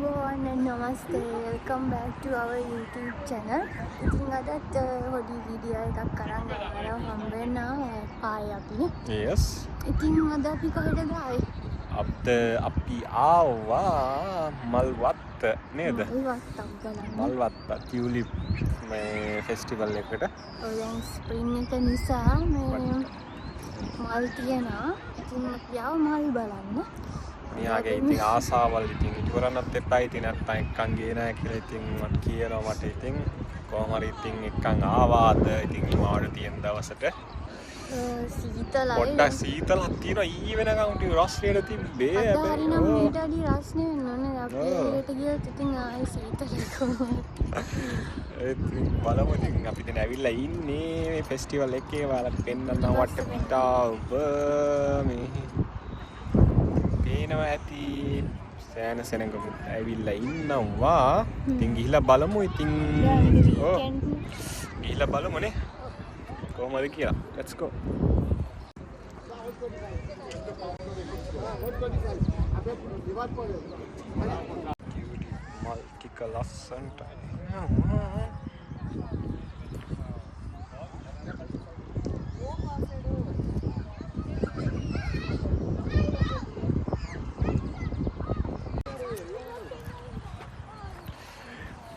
අයිබෝන් නමස්තේ welcome back to our YouTube channel. ඉතින් අදත් හොඩි වීඩියෝ එකක් කරන්න ඔයාලා හම්බ වෙනවා ආයි අපිනේ. Yes. ඉතින් අද අපි කොහෙටද ආවේ? අපි ආවා මල්වත්ත නේද? මල්වත්තක් බලන්න. මල්වත්ත ටියුලිප් මේ ෆෙස්ටිවල් එකට. දැන් ස්ප්‍රින්ග් එක නිසා මේ මල් තියෙනවා. ඉතින් අපි ආව මල් බලන්න. මෙයාගේ ඉතින් ආසාවල් ඉතින් ඉවරන්නත් එපා. ඉතින් නැත්තම් එක්කන් ගියේ නැහැ කියලා ඉතින් මට කියනවා. මට ඉතින් කොහොම හරි ඉතින් එක්කන් ආවාද ඉතින් මාඩ තියෙන දවසට සීතලයි. පොඩ්ඩක් සීතලක් තියෙනවා. ඊ වෙනකම් ටික රස්නේට තිබ්බේ. අද හරිනම් මේට අඩි රස්නේ වෙන්න ඕනේ. අපි ඊට ගියොත් ඉතින් ආයේ සීතලයි කොහොමද? ඉතින් බලමු ඉතින් අපි දැන් ඇවිල්ලා ඉන්නේ මේ ෆෙස්ටිවල් එකේ. ඔයාලට පෙන්නන්න වටපිටාව මේ පේනවා ඇති සෑන සෙනඟමුත් ඇවිල්ලා ඉන්නවා. ඉතින් ගිහිල්ලා බලමු ඉතින්. ඔව්. ගිහිල්ලා බලමුනේ. කොහමද කියලා. Let's go. මල් ටික ලස්සනට.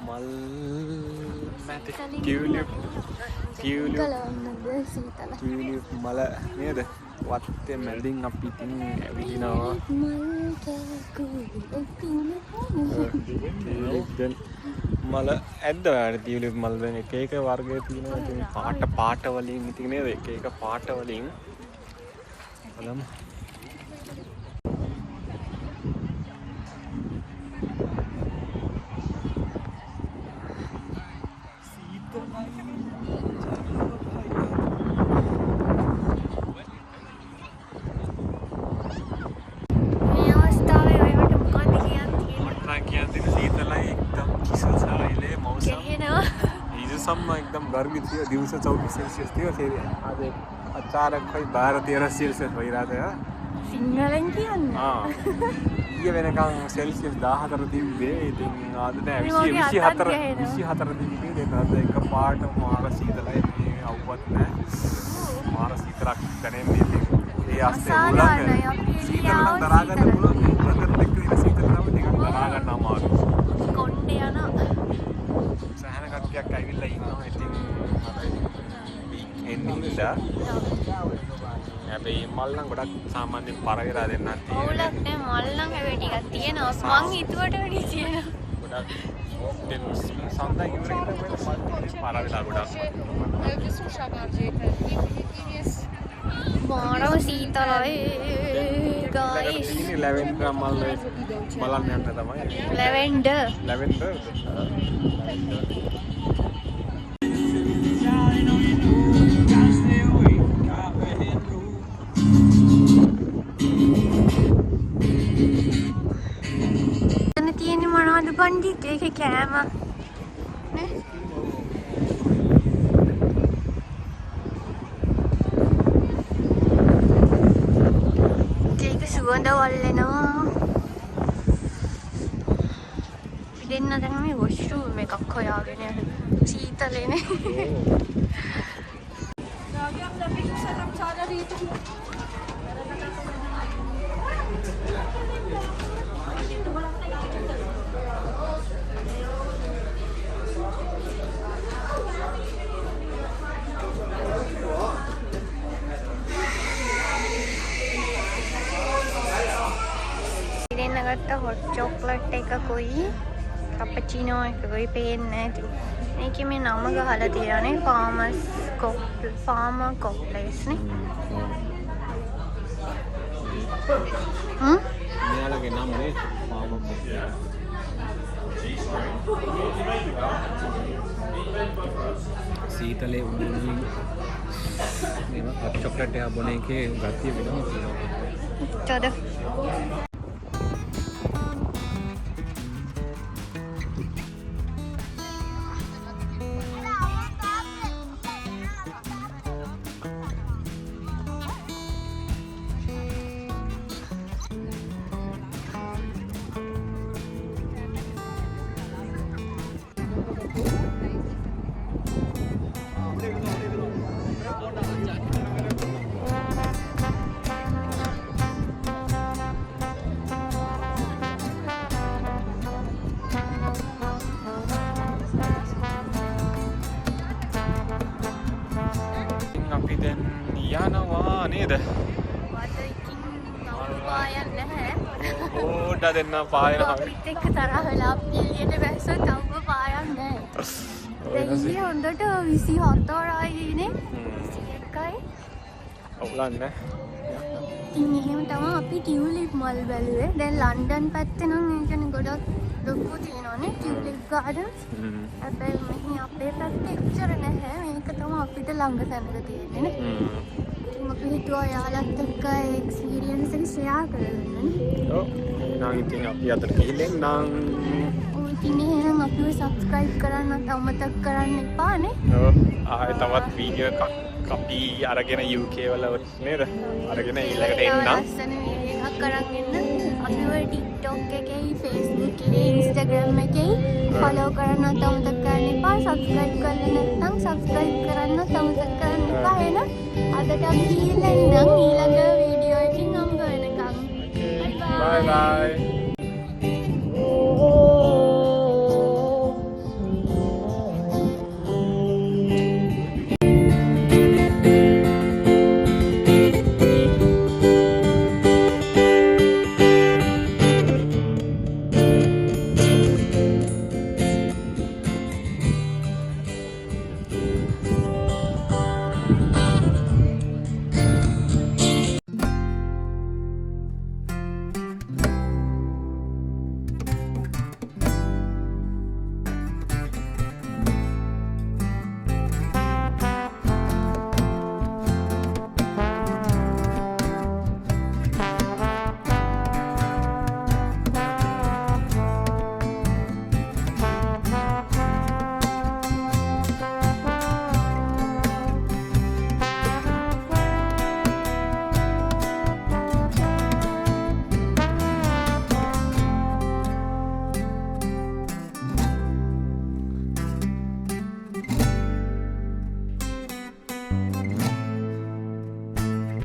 මල් මැද ටියුලිප් මල නේද? වත්තේ මැදින් අපි ඉතින් ඇවිදිනවා. මල ඇද්ද ඔයාලට ටියුලිප් මල් දැන් එක එක වර්ග තියෙනවා. ඉතින් පාට වලින් ඉතින් නේද? එක එක පාට වලින් බලමු. सम्मा एकदम गर्मी थियो. दिउँसो 24 सेल्सियस थियो. फेरि आज अचानक खै 12-13 सेल्सियस भइरहेको थियो. सिंहलन කියන්නේ ඊයේ වෙනකන් සෙල්සියස් 14 තිබ්බේ. ඉතින් අද නෑ 24 තිබ්බේ. දැන් අද එක පාට මාර සීතලයි. මේ අවුවත් නෑ. මාර සීතලක් දැනෙන්නේ. ඉතින් ඒ ආස්තේ උලංග සීතල නම් දරා ගන්න පුළුවන්. උලංගත් එක්ක ඉන්න සීතල නම් ටිකක් දරා ගන්න අමාරුයි. කොණ්ඩේ යන සහන කට්ටියක් ඇවිල්ලා ඉන්නවා. ඉතින් එන්නිලා හැබැයි මල් නම් ගොඩක් සාමාන්‍යයෙන් පරවිලා දෙන්නත් තියෙනවා. ඔවුලක් නෑ මල් නම් හැබැයි ටිකක් තියෙනවා. මං හිතුවට වැඩි තියෙනවා. ගොඩක් සඳහන් ඉවරෙන්න මල් පරවිලා ගොඩක්. මාරව සීතලයි ගායිස්. ඉතින් ලැවෙන්ඩර් මල් බලන්න යන්න තමයි. ලැවෙන්ඩර් තියෙන්නේ මොනවද පණ්ඩිත්? ඒකේ කෑම නේ? ඒක සුවඳ වල්ලෙනවා. දෙන්න දැන් මේ වොෂ්රූම් එකක් හොයාගෙන යන සීතලේනේ. ගත්ත හොට් චොක්ලට් එකකුයි කැපචිනෝ එකකුයි පේන්නේ නැති. මේකේ මේ නම ගහලා තියෙනනේ ෆාමර් කොක්ටේල්ස් නේ. මෙයාලගේ නම නේ ෆාමර් කොක්ටේල්. සීතලේ උණුමින් මේව හොට් චොක්ලට් එක බොන එකේ ගතිය වෙනම තියෙනවා. චොද දැන් යනවා නේද? මට ඉතින් පායන්න නැහැ. ඕඩ දෙන්න පායනවා. අපිත් එක්ක තරහ වෙලා අපි එළියට බැස්සොත් අවුව පායන්නේ නැහැ. දැන් ඉන්නේ හොඳට 24යි නේ. 21යි. අවුලන්නේ. ඉතින් එහෙම තමයි අපි ටියුලිප් මල් බැලුවේ. දැන් ලන්ඩන් පැත්තේ නම් ඒ කියන්නේ ගොඩක් ලොකු තියෙනවානේ ටියුලිප් ගාඩන්ස්. හැබැයි මෙහි අපේ පැත්තේ එච්චර නැහැ. මේක තමයි අපිට ළඟ තැනක තියෙන්නේ නේ. ඉතින් අපි හිතුවා යාළුවත් එක්ක ඒ එක්ස්පීරියන්ස් එක ෂෙයා කරගන්න. ඔව්. නම් ඉතින් අපි අතට ගිහින් නම් ඉතින් එහෙනම් අපිව සබ්ස්ක්‍රයිබ් කරන්නත් අමතක කරන්න එපා නේ. ඔව්. ආයෙ තවත් වීඩියෝ එකක් අපි අරගෙන UK වල නේද? අරගෙන ඊළඟට එන්නම්. ලස්සන වීඩියෝ එකක් අරන් එන්න. අපිව TikTok එකේ, Facebook එකේ, Instagram එකේ follow කරන්නත් අමතක කරන්න එපා. subscribe කරලා නැත්නම් subscribe කරන්නත් අමතක කරන්න එපා. එහෙනම් අදට අපි ගිහින් ඉන්නම් ඊළඟ වීඩියෝ එකකින් හම්බ වෙනකම්. Bye bye.